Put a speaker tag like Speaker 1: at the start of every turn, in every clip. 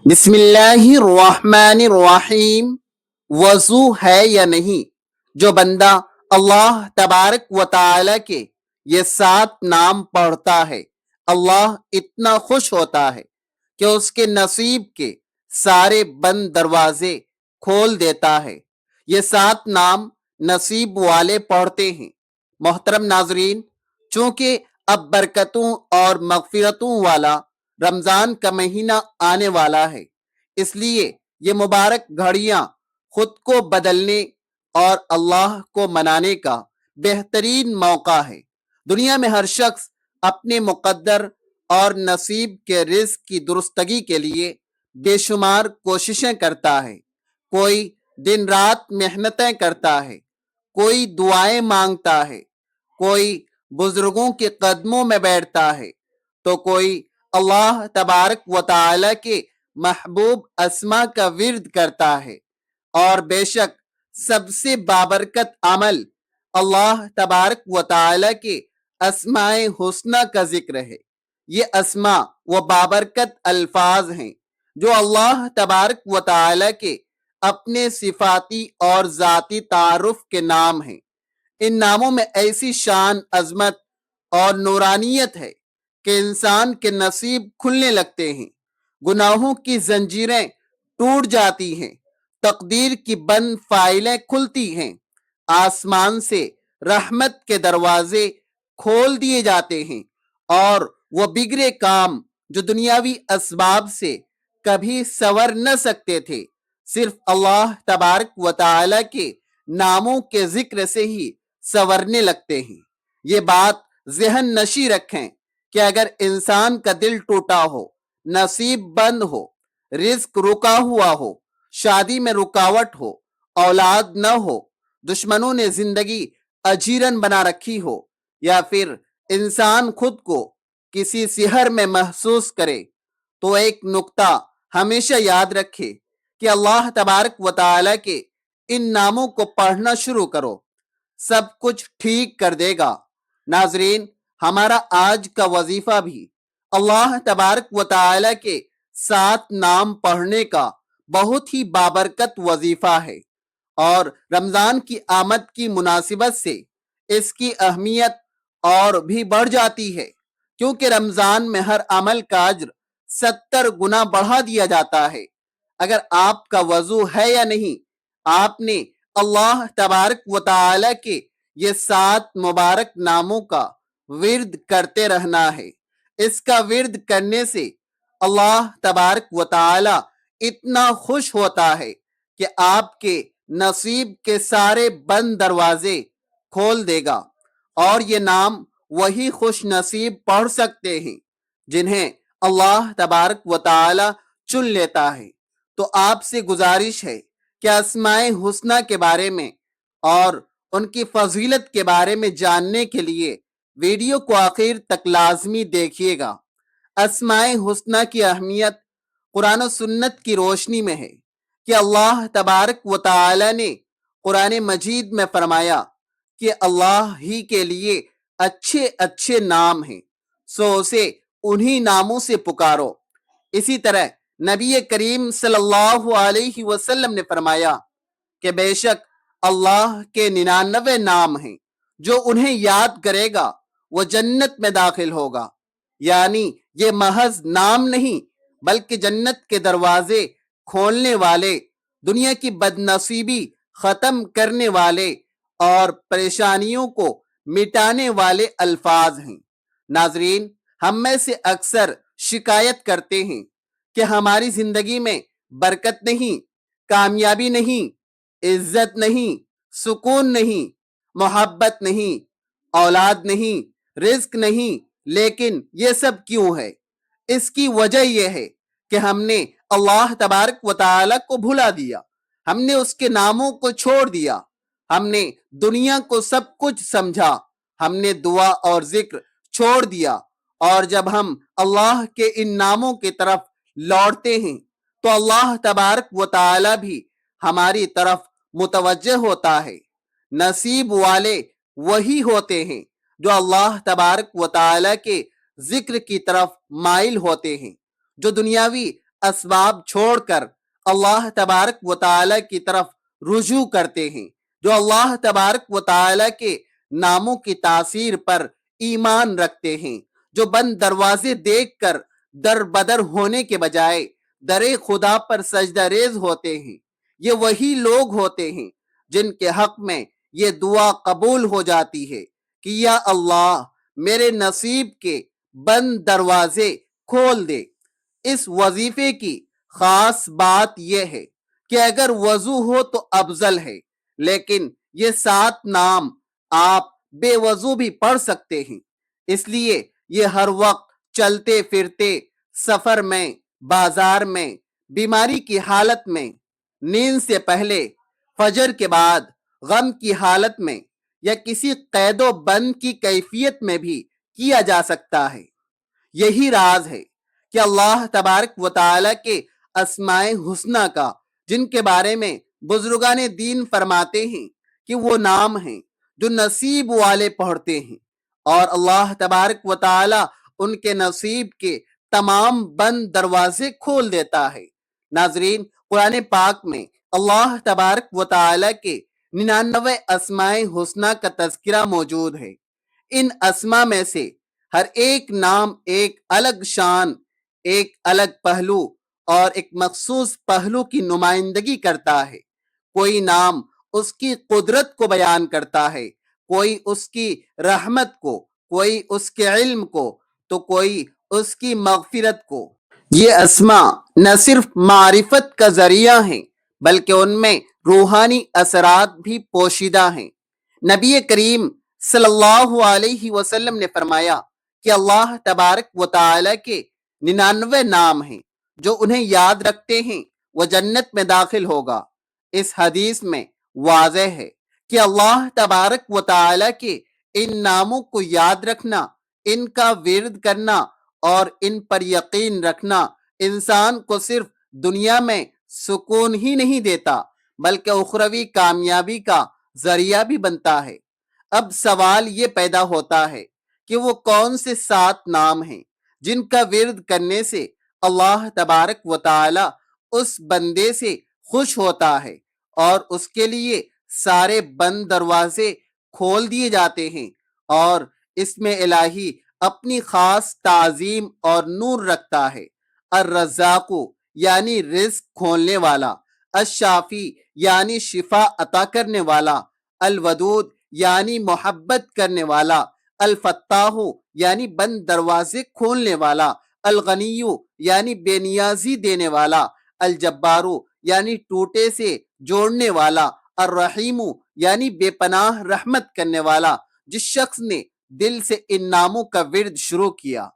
Speaker 1: بسم اللہ الرحمن الرحیم۔ وضو ہے یا نہیں؟ جو بندہ اللہ تبارک و تعالی کے یہ 7 نام پڑھتا ہے، اللہ اتنا خوش ہوتا ہے کہ اس کے نصیب کے سارے بند دروازے کھول دیتا ہے۔ یہ 7 نام نصیب والے پڑھتے ہیں۔ محترم ناظرین، چونکہ اب برکتوں اور مغفرتوں والا رمضان کا مہینہ آنے والا ہے، اس لیے یہ مبارک گھڑیاں خود کو بدلنے اور اللہ کو منانے کا بہترین موقع ہے۔ دنیا میں ہر شخص اپنے مقدر اور نصیب کے رزق کی درستگی کے لیے بے شمار کوششیں کرتا ہے۔ کوئی دن رات محنتیں کرتا ہے، کوئی دعائیں مانگتا ہے، کوئی بزرگوں کے قدموں میں بیٹھتا ہے، تو کوئی اللہ تبارک و تعالی کے محبوب اسما کا ورد کرتا ہے۔ اور بے شک سب سے بابرکت عمل اللہ تبارک و تعالی کے اسماء حسنہ کا ذکر ہے۔ یہ اسماء و بابرکت الفاظ ہیں جو اللہ تبارک و تعالی کے اپنے صفاتی اور ذاتی تعارف کے نام ہیں۔ ان ناموں میں ایسی شان، عظمت اور نورانیت ہے کہ انسان کے نصیب کھلنے لگتے ہیں، گناہوں کی زنجیریں ٹوٹ جاتی ہیں، تقدیر کی بند فائلیں کھلتی ہیں، آسمان سے رحمت کے دروازے کھول دیے جاتے ہیں، اور وہ بگڑے کام جو دنیاوی اسباب سے کبھی سنور نہ سکتے تھے، صرف اللہ تبارک و تعالی کے ناموں کے ذکر سے ہی سنورنے لگتے ہیں۔ یہ بات ذہن نشی رکھیں کہ اگر انسان کا دل ٹوٹا ہو، نصیب بند ہو، رزق رکا ہوا ہو، شادی میں رکاوٹ ہو، اولاد نہ ہو، دشمنوں نے زندگی اجیرن بنا رکھی ہو، یا پھر انسان خود کو کسی سحر میں محسوس کرے، تو ایک نقطہ ہمیشہ یاد رکھے کہ اللہ تبارک و تعالی کے ان ناموں کو پڑھنا شروع کرو، سب کچھ ٹھیک کر دے گا۔ ناظرین، ہمارا آج کا وظیفہ بھی اللہ تبارک و تعالی کے 7 نام پڑھنے کا بہت ہی بابرکت وظیفہ ہے، اور رمضان کی آمد کی مناسبت سے اس کی اہمیت اور بھی بڑھ جاتی ہے، کیونکہ رمضان میں ہر عمل کا اجر 70 گنا بڑھا دیا جاتا ہے۔ اگر آپ کا وضو ہے یا نہیں، آپ نے اللہ تبارک و تعالی کے یہ 7 مبارک ناموں کا ورد کرتے رہنا ہے۔ اس کا ورد کرنے سے اللہ تبارک و تعالی اتنا خوش ہوتا ہے کہ آپ کے نصیب کے سارے بند دروازے کھول دے گا، اور یہ نام وہی خوش نصیب پڑھ سکتے ہیں جنہیں اللہ تبارک و تعالی چن لیتا ہے۔ تو آپ سے گزارش ہے کہ اسماء حسنہ کے بارے میں اور ان کی فضیلت کے بارے میں جاننے کے لیے ویڈیو کو آخر تک لازمی دیکھیے گا۔ اسماء حسنہ کی اہمیت قرآن و سنت کی روشنی میں ہے کہ اللہ تبارک و تعالی نے قرآن مجید میں فرمایا کہ اللہ ہی کے لیے اچھے اچھے نام ہیں، سو اسے انہی ناموں سے پکارو۔ اسی طرح نبی کریم صلی اللہ علیہ وسلم نے فرمایا کہ بے شک اللہ کے 99 نام ہیں، جو انہیں یاد کرے گا وہ جنت میں داخل ہوگا۔ یعنی یہ محض نام نہیں بلکہ جنت کے دروازے کھولنے والے، دنیا کی بد نصیبی ختم کرنے والے اور پریشانیوں کو مٹانے والے الفاظ ہیں۔ ناظرین، ہم میں سے اکثر شکایت کرتے ہیں کہ ہماری زندگی میں برکت نہیں، کامیابی نہیں، عزت نہیں، سکون نہیں، محبت نہیں، اولاد نہیں، رزق نہیں۔ لیکن یہ سب کیوں ہے؟ اس کی وجہ یہ ہے کہ ہم نے اللہ تبارک و تعالی کو بھلا دیا، ہم نے اس کے ناموں کو چھوڑ دیا، ہم نے دنیا کو سب کچھ سمجھا، ہم نے دعا اور ذکر چھوڑ دیا، اور جب ہم اللہ کے ان ناموں کی طرف لوٹتے ہیں تو اللہ تبارک و تعالی بھی ہماری طرف متوجہ ہوتا ہے۔ نصیب والے وہی ہوتے ہیں جو اللہ تبارک و تعالی کے ذکر کی طرف مائل ہوتے ہیں، جو دنیاوی اسباب چھوڑ کر اللہ تبارک و تعالی کی طرف رجوع کرتے ہیں، جو اللہ تبارک و تعالی کے ناموں کی تاثیر پر ایمان رکھتے ہیں، جو بند دروازے دیکھ کر در بدر ہونے کے بجائے در خدا پر سجدہ ریز ہوتے ہیں، یہ وہی لوگ ہوتے ہیں جن کے حق میں یہ دعا قبول ہو جاتی ہے کہ یا اللہ میرے نصیب کے بند دروازے کھول دے۔ اس وظیفے کی خاص بات یہ ہے کہ اگر وضو ہو تو افضل ہے، لیکن یہ 7 نام آپ بے وضو بھی پڑھ سکتے ہیں، اس لیے یہ ہر وقت چلتے پھرتے، سفر میں، بازار میں، بیماری کی حالت میں، نیند سے پہلے، فجر کے بعد، غم کی حالت میں یا کسی قید و بند کی کیفیت میں بھی کیا جا سکتا ہے۔ یہی راز ہے کہ اللہ تبارک و تعالی کے اسماء حسنہ کا، جن کے بارے میں بزرگان دین فرماتے ہیں کہ وہ نام ہیں جو نصیب والے پڑھتے ہیں، اور اللہ تبارک و تعالی ان کے نصیب کے تمام بند دروازے کھول دیتا ہے۔ ناظرین، قرآن پاک میں اللہ تبارک و تعالی کے 99 اسماء حسنہ کا تذکرہ موجود ہے۔ ان اسماء میں سے ہر ایک نام ایک الگ شان، ایک الگ پہلو اور ایک مخصوص پہلو کی نمائندگی کرتا ہے۔ کوئی نام اس کی قدرت کو بیان کرتا ہے، کوئی اس کی رحمت کو، کوئی اس کے علم کو، تو کوئی اس کی مغفرت کو۔ یہ اسماء نہ صرف معرفت کا ذریعہ ہیں بلکہ ان میں روحانی اثرات بھی پوشیدہ ہیں۔ نبی کریم صلی اللہ علیہ وسلم نے فرمایا کہ اللہ تبارک و تعالی کے 99 نام ہیں، جو انہیں یاد رکھتے ہیں وہ جنت میں داخل ہوگا۔ اس حدیث میں واضح ہے کہ اللہ تبارک و تعالی کے ان ناموں کو یاد رکھنا، ان کا ورد کرنا اور ان پر یقین رکھنا انسان کو صرف دنیا میں سکون ہی نہیں دیتا بلکہ اخروی کامیابی کا ذریعہ بھی بنتا ہے۔ اب سوال یہ پیدا ہوتا ہے کہ وہ کون سے 7 نام ہیں جن کا ورد کرنے سے اللہ تبارک و تعالی اس بندے سے خوش ہوتا ہے اور اس کے لیے سارے بند دروازے کھول دیے جاتے ہیں، اور اس میں الہی اپنی خاص تعظیم اور نور رکھتا ہے۔ الرزاق یعنی رزق کھولنے والا، الشافی یعنی شفا عطا کرنے والا، الودود یعنی محبت کرنے والا، الفتاح یعنی بند دروازے کھولنے والا، الغنی یعنی بے نیازی دینے والا، الجبار یعنی ٹوٹے سے جوڑنے والا، الرحیم یعنی بے پناہ رحمت کرنے والا۔ جس شخص نے دل سے ان ناموں کا ورد شروع کیا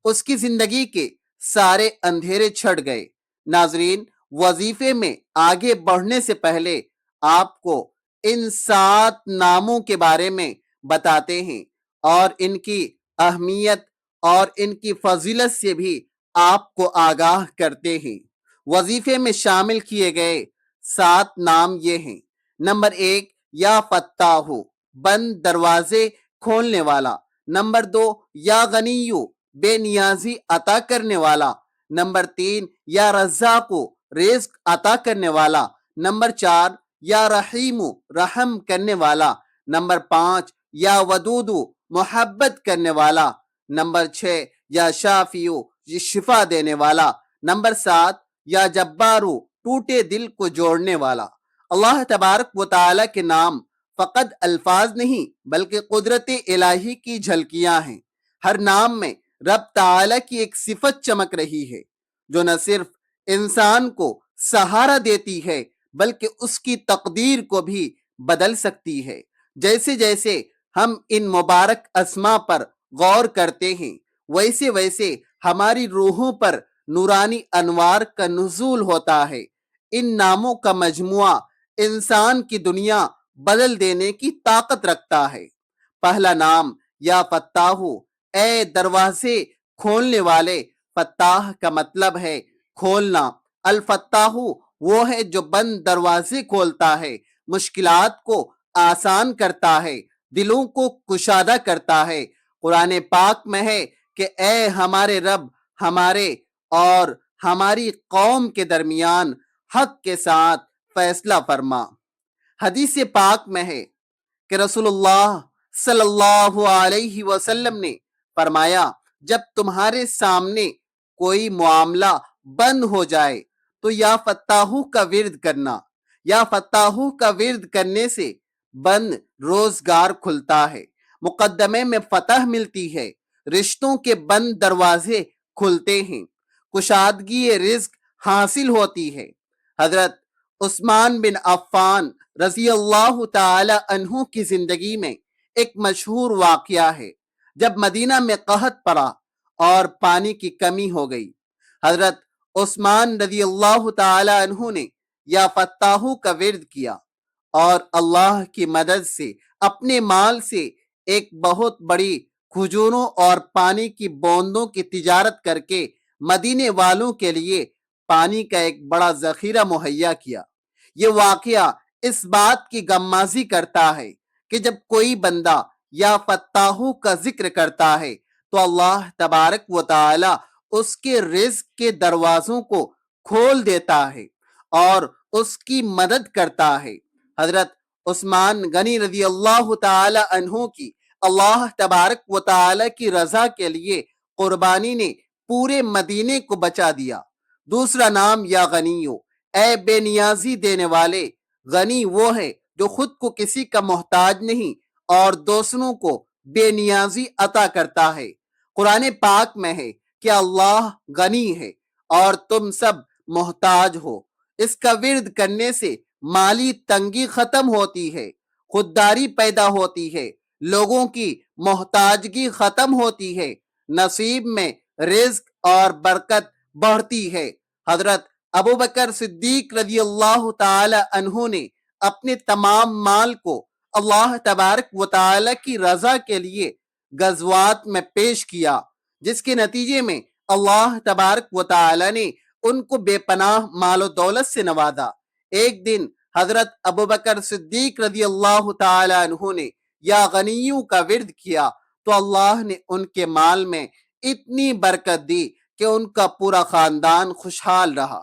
Speaker 1: اس کی زندگی کے سارے اندھیرے چھٹ گئے۔ ناظرین، وظیفے میں آگے بڑھنے سے پہلے آپ کو ان 7 ناموں کے بارے میں بتاتے ہیں اور ان کی اہمیت اور ان کی فضیلت سے بھی آپ کو آگاہ کرتے ہیں۔ وظیفے میں شامل کیے گئے 7 نام یہ ہیں۔ نمبر 1، یا فتاح، بند دروازے کھولنے والا۔ نمبر 2، یا غنی، بے نیازی عطا کرنے والا۔ نمبر 3، یا رزاق، رزق عطا کرنے والا۔ نمبر 4، یا رحیم، رحم کرنے والا۔ نمبر 5، یا ودود، محبت کرنے والا۔ نمبر 6، یا شافی، یہ شفا دینے والا۔ نمبر 7، یا جبارو، ٹوٹے دل کو جوڑنے والا۔ اللہ تبارک و تعالی کے نام فقط الفاظ نہیں بلکہ قدرت الہی کی جھلکیاں ہیں۔ ہر نام میں رب تعالی کی ایک صفت چمک رہی ہے جو نہ صرف انسان کو سہارا دیتی ہے بلکہ اس کی تقدیر کو بھی بدل سکتی ہے۔ جیسے جیسے ہم ان مبارک اسماء پر غور کرتے ہیں ویسے ویسے ہماری روحوں پر نورانی انوار کا نزول ہوتا ہے۔ ان ناموں کا مجموعہ انسان کی دنیا بدل دینے کی طاقت رکھتا ہے۔ پہلا نام یا فتاح، اے دروازے کھولنے والے۔ فتاح کا مطلب ہے کھولنا۔ الفتاح وہ ہے جو بند دروازے کھولتا ہے، مشکلات کو آسان کرتا ہے، دلوں کو کشادہ کرتا ہے۔ قرآن پاک میں ہے کہ اے ہمارے رب، ہمارے اور ہماری قوم کے درمیان حق کے ساتھ فیصلہ فرما۔ حدیث پاک میں ہے کہ رسول اللہ صلی اللہ علیہ وسلم نے فرمایا، جب تمہارے سامنے کوئی معاملہ بند ہو جائے تو یا فتاحو کا ورد کرنا، یا فتاحو کا ورد کرنے سے بند روزگار کھلتا ہے، مقدمے میں فتح ملتی ہے، رشتوں کے بند دروازے کھلتے ہیں، کشادگی رزق حاصل ہوتی ہے۔ حضرت عثمان بن عفان رضی اللہ تعالی عنہ کی زندگی میں ایک مشہور واقعہ ہے۔ جب مدینہ میں قحط پڑا اور پانی کی کمی ہو گئی، حضرت عثمان رضی اللہ تعالی عنہ نے یا فتاحو کا ورد کیا اور اللہ کی مدد سے اپنے مال سے ایک بہت بڑی کھجوروں اور پانی کی بوندوں کی تجارت کر کے مدینے والوں کے لیے پانی کا ایک بڑا ذخیرہ مہیا کیا۔ یہ واقعہ اس بات کی غمازی کرتا ہے کہ جب کوئی بندہ یا فتاحو کا ذکر کرتا ہے تو اللہ تبارک و تعالی اس کے رزق کے دروازوں کو کھول دیتا ہے اور اس کی مدد کرتا ہے۔ حضرت عثمان غنی رضی اللہ تعالی عنہ کی اللہ تبارک و تعالی کی رضا کے لیے قربانی نے پورے مدینے کو بچا دیا۔ دوسرا نام یا غنیو، اے بے نیازی دینے والے، غنی وہ ہے جو خود کو کسی کا محتاج نہیں اور دوسروں کو بے نیازی عطا کرتا ہے۔ قرآن پاک میں ہے کہ اللہ غنی ہے اور تم سب محتاج ہو۔ اس کا ورد کرنے سے مالی تنگی ختم ہوتی ہے، خودداری پیدا ہوتی ہے، لوگوں کی محتاجگی ختم ہوتی ہے، نصیب میں رزق اور برکت بڑھتی ہے۔ حضرت ابوبکر صدیق رضی اللہ تعالی عنہ نے اپنے تمام مال کو اللہ تبارک و تعالی کی رضا کے لیے غزوات میں پیش کیا، جس کے نتیجے میں اللہ تبارک و تعالی نے ان کو بے پناہ مال و دولت سے نوازا۔ ایک دن حضرت ابوبکر صدیق رضی اللہ تعالی عنہ نے یا غنیوں کا ورد کیا تو اللہ نے ان کے مال میں اتنی برکت دی کہ ان کا پورا خاندان خوشحال رہا۔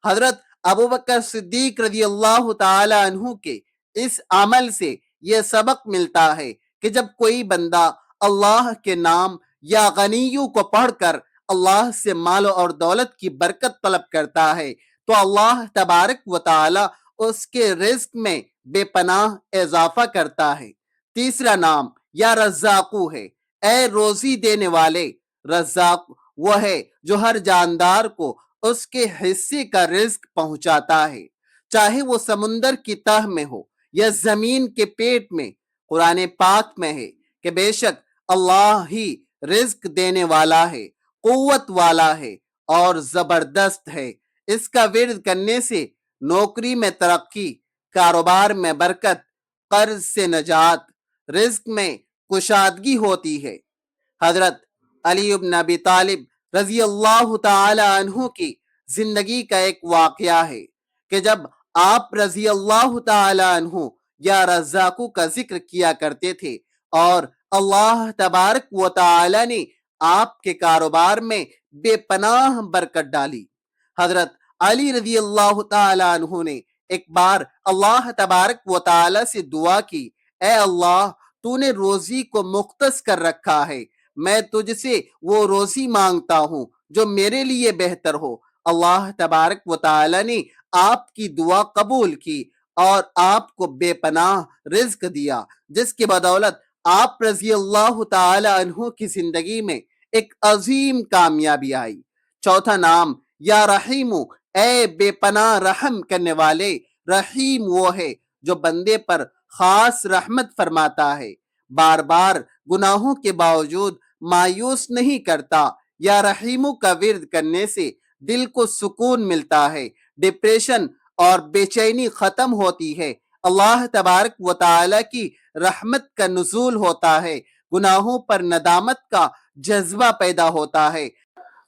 Speaker 1: حضرت ابوبکر صدیق رضی اللہ تعالی عنہ کے اس عمل سے یہ سبق ملتا ہے کہ جب کوئی بندہ اللہ کے نام یا غنیوں کو پڑھ کر اللہ سے مال اور دولت کی برکت طلب کرتا ہے تو اللہ تبارک و تعالی اس کے رزق میں بے پناہ اضافہ کرتا ہے۔ تیسرا نام یا رزاقو ہے، اے روزی دینے والے، رزاق وہ ہے جو ہر جاندار کو اس کے حصے کا رزق پہنچاتا ہے، چاہے وہ سمندر کی تہ میں ہو یا زمین کے پیٹ میں۔ قرآن پاک میں ہے کہ بے شک اللہ ہی رزق دینے والا ہے، قوت والا ہے اور زبردست ہے۔ اس کا ورد کرنے سے نوکری میں ترقی، کاروبار میں برکت، قرض سے نجات، رزق میں کشادگی ہوتی ہے۔ حضرت علی بن ابی طالب رضی اللہ تعالی عنہ کی زندگی کا ایک واقعہ ہے کہ جب آپ رضی اللہ تعالی عنہ یا رزاقو کا ذکر کیا کرتے تھے اور اللہ تبارک و تعالی نے آپ کے کاروبار میں بے پناہ برکت ڈالی۔ حضرت علی رضی اللہ تعالی عنہ نے ایک بار اللہ تبارک و تعالی سے دعا کی، اے اللہ تو نے روزی کو مختص کر رکھا ہے، میں تجھ سے وہ روزی مانگتا ہوں جو میرے لیے بہتر ہو۔ اللہ تبارک و تعالی نے آپ کی دعا قبول کی اور آپ کو بے پناہ رزق دیا، جس کی بدولت آپ رضی اللہ تعالی عنہ کی زندگی میں ایک عظیم کامیابی آئی۔ چوتھا نام یا رحیمو، اے بے پناہ رحم کرنے والے، رحیم وہ ہے جو بندے پر خاص رحمت فرماتا ہے، بار بار گناہوں کے باوجود مایوس نہیں کرتا۔ یا رحیمو کا ورد کرنے سے دل کو سکون ملتا ہے، ڈپریشن اور بے چینی ختم ہوتی ہے، اللہ تبارک و تعالی کی رحمت کا نزول ہوتا ہے، گناہوں پر ندامت کا جذبہ پیدا ہوتا ہے۔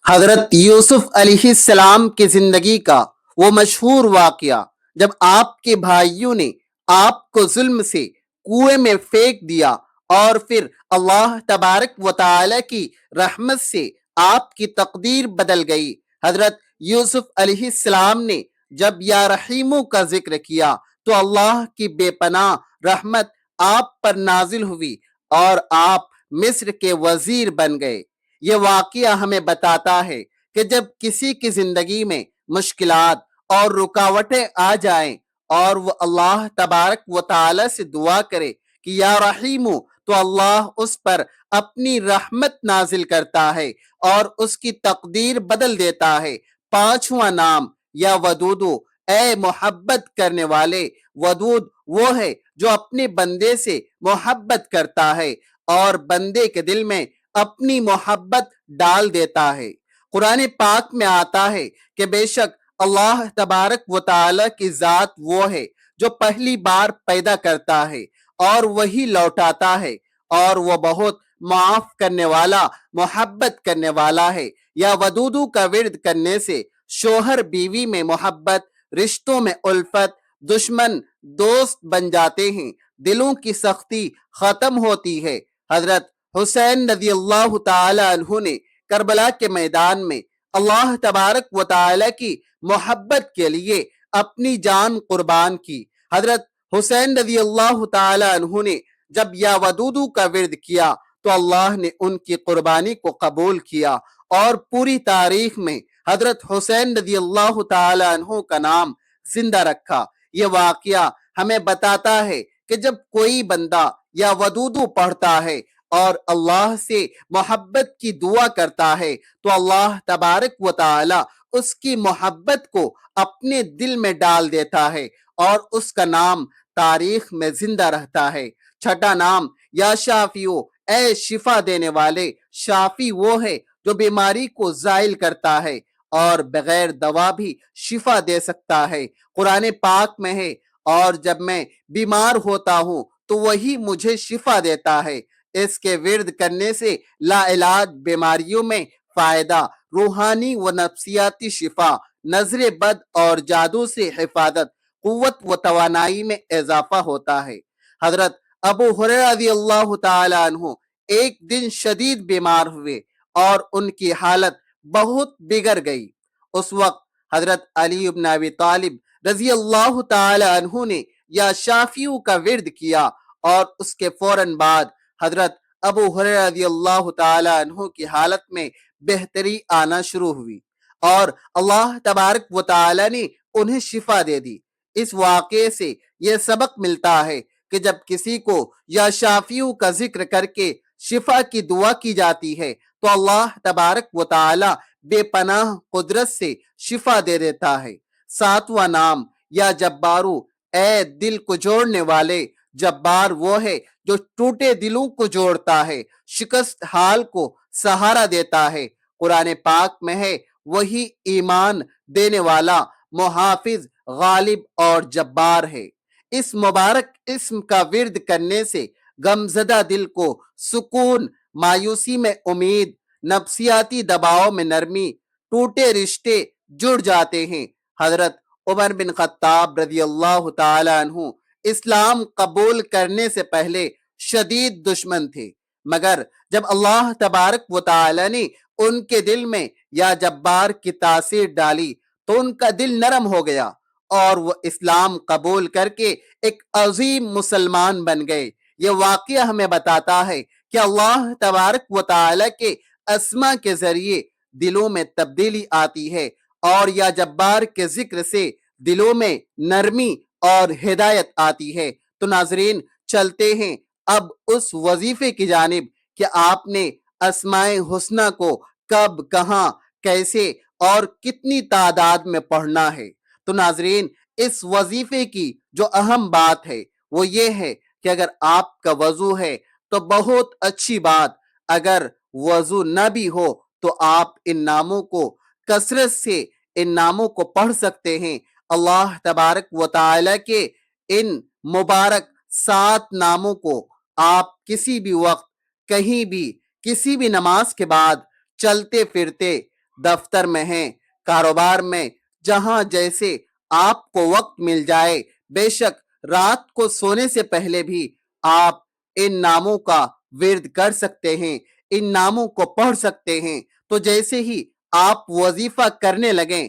Speaker 1: حضرت یوسف علیہ السلام کی زندگی کا وہ مشہور واقعہ جب آپ کے بھائیوں نے آپ کو ظلم سے کنویں میں پھینک دیا اور پھر اللہ تبارک و تعالی کی رحمت سے آپ کی تقدیر بدل گئی۔ حضرت یوسف علیہ السلام نے جب یا رحیمو کا ذکر کیا تو اللہ کی بے پناہ رحمت آپ پر نازل ہوئی اور آپ مصر کے وزیر بن گئے۔ یہ واقعہ ہمیں بتاتا ہے کہ جب کسی کی زندگی میں مشکلات اور رکاوٹیں آ جائیں اور وہ اللہ تبارک و تعالی سے دعا کرے کہ یا رحیمو، تو اللہ اس پر اپنی رحمت نازل کرتا ہے اور اس کی تقدیر بدل دیتا ہے۔ پانچواں نام یا ودودو، اے محبت کرنے والے، ودود وہ ہے جو اپنے بندے سے محبت کرتا ہے اور بندے کے دل میں اپنی محبت ڈال دیتا ہے۔ قرآن پاک میں آتا ہے کہ بے شک اللہ تبارک و تعالی کی ذات وہ ہے جو پہلی بار پیدا کرتا ہے اور وہی لوٹاتا ہے، اور وہ بہت معاف کرنے والا، محبت کرنے والا ہے۔ یا ودودو کا ورد کرنے سے شوہر بیوی میں محبت، رشتوں میں الفت، دشمن دوست بن جاتے ہیں، دلوں کی سختی ختم ہوتی ہے۔ حضرت حسین رضی اللہ تعالی عنہ نے کربلا کے میدان میں اللہ تبارک و تعالی کی محبت کے لیے اپنی جان قربان کی۔ حضرت حسین رضی اللہ تعالی عنہ نے جب یا ودودو کا ورد کیا تو اللہ نے ان کی قربانی کو قبول کیا اور پوری تاریخ میں حضرت حسین رضی اللہ تعالی عنہ کا نام زندہ رکھا۔ یہ واقعہ ہمیں بتاتا ہے کہ جب کوئی بندہ یا ودودو پڑھتا ہے اور اللہ سے محبت کی دعا کرتا ہے تو اللہ تبارک و تعالی اس کی محبت کو اپنے دل میں ڈال دیتا ہے اور اس کا نام تاریخ میں زندہ رہتا ہے۔ چھٹا نام یا شافیو، اے شفا دینے والے، شافی وہ ہے جو بیماری کو زائل کرتا ہے اور بغیر دوا بھی شفا دے سکتا ہے۔ قرآن پاک میں ہے، اور جب میں بیمار ہوتا ہوں تو وہی مجھے شفا دیتا ہے۔ اس کے ورد کرنے سے لا علاج بیماریوں میں فائدہ، روحانی و نفسیاتی شفا، نظر بد اور جادو سے حفاظت، قوت و توانائی میں اضافہ ہوتا ہے۔ حضرت ابو ہریرہ رضی اللہ تعالی عنہ ایک دن شدید بیمار ہوئے اور ان کی حالت بہت بگڑ گئی۔ اس وقت حضرت علی بن ابی طالب رضی اللہ تعالی عنہ نے یا شافیو کا ورد کیا اور اس کے فوراً بعد حضرت ابو ہریرہ رضی اللہ تعالی عنہ کی حالت میں بہتری آنا شروع ہوئی اور اللہ تبارک و تعالی نے انہیں شفا دے دی۔ اس واقعے سے یہ سبق ملتا ہے کہ جب کسی کو یا شافیو کا ذکر کر کے شفا کی دعا کی جاتی ہے تو اللہ تبارک و تعالی بے پناہ قدرت سے شفا دے دیتا ہے۔ ساتواں نام یا جبارو، اے دل کو جوڑنے والے، جبار وہ ہے جو ٹوٹے دلوں کو جوڑتا ہے، شکست حال کو سہارا دیتا ہے۔ قرآن پاک میں ہے، وہی ایمان دینے والا، محافظ، غالب اور جبار ہے۔ اس مبارک اسم کا ورد کرنے سے غمزدہ دل کو سکون، مایوسی میں امید، نفسیاتی دباؤ میں نرمی، ٹوٹے رشتے جڑ جاتے ہیں۔ حضرت عمر بن خطاب رضی اللہ تعالی عنہ اسلام قبول کرنے سے پہلے شدید دشمن تھے، مگر جب اللہ تبارک و تعالی نے ان کے دل میں یا جبار کی تاثیر ڈالی تو ان کا دل نرم ہو گیا اور وہ اسلام قبول کر کے ایک عظیم مسلمان بن گئے۔ یہ واقعہ ہمیں بتاتا ہے کہ اللہ تبارک و تعالی کے اسما کے ذریعے دلوں میں تبدیلی آتی ہے اور یا جبار کے ذکر سے دلوں میں نرمی اور ہدایت آتی ہے۔ تو ناظرین، چلتے ہیں اب اس وظیفے کی جانب کہ آپ نے اسماء حسنہ کو کب، کہاں، کیسے اور کتنی تعداد میں پڑھنا ہے۔ تو ناظرین، اس وظیفے کی جو اہم بات ہے وہ یہ ہے کہ اگر آپ کا وضو ہے تو بہت اچھی بات، اگر وضو نہ بھی ہو تو آپ ان ناموں کو کثرت سے ان ناموں کو پڑھ سکتے ہیں۔ اللہ تبارک و تعالی کے ان مبارک 7 ناموں کو آپ کسی بھی وقت، کہیں بھی، کسی بھی نماز کے بعد، چلتے پھرتے، دفتر میں ہیں، کاروبار میں، جہاں جیسے آپ کو وقت مل جائے، بے شک رات کو سونے سے پہلے بھی آپ ان ناموں کا ورد کر سکتے ہیں، ان ناموں کو پڑھ سکتے ہیں۔ تو جیسے ہی آپ وظیفہ کرنے لگیں